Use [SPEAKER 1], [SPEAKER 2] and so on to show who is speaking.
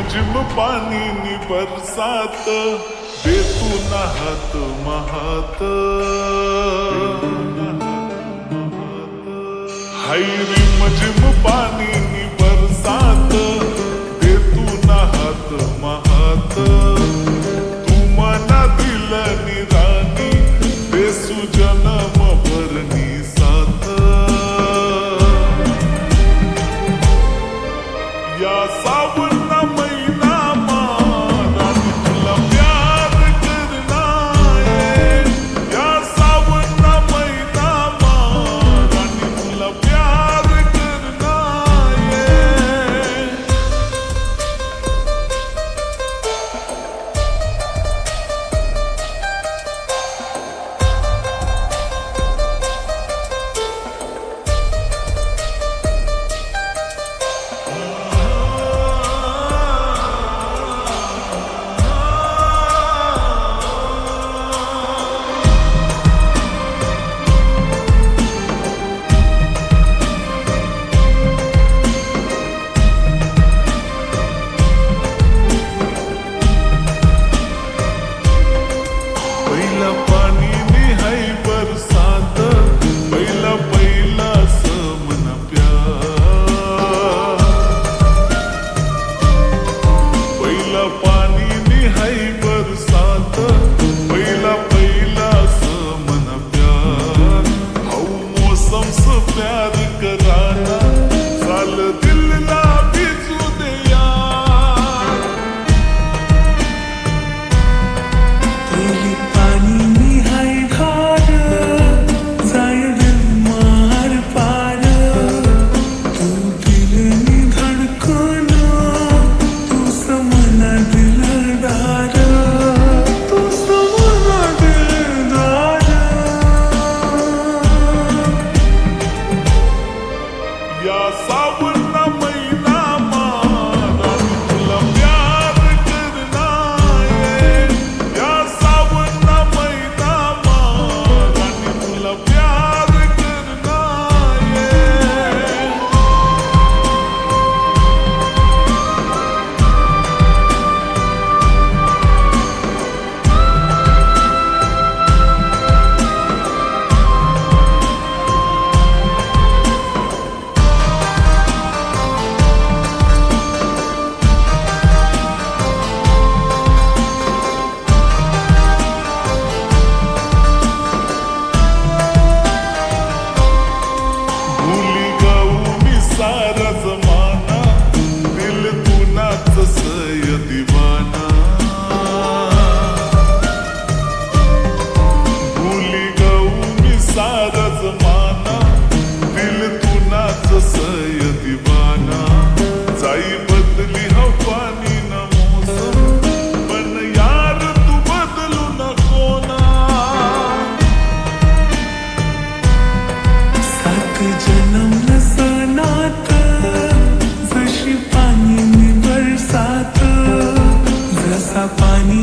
[SPEAKER 1] रिमझिम पाणी नि बरसात दे तू नाहत महात हाय रिमझिम पाणी नि बरसात दे तू नाहत महात तू मना दिल निरानी बेसु जन्म भरनी साथ या सावन महिना रानी तुला प्यार करना है या सावन महिना रानी तुला प्यार करना है प्यार कराना साल दिल ना भिजू दे यार
[SPEAKER 2] पहिली पाणी निहाय धार जाय मार पार तू दिल नि धडकन तू समना दिलदार तू समना दिलदार
[SPEAKER 1] या सावन महिना रानी तुला प्यार करना है या सावन महिना रानी तुला प्यार करना है सारा जमाना दिल तू नाच सय दीवाना भूली गऊ मी सारा जमाना दिल तू नाच सय दीवाना जाई बदली हवानी न मौसम पण यार तू बदलू नको ना
[SPEAKER 2] सात जन्म जशी पाणी नि बरसात जसा पाणी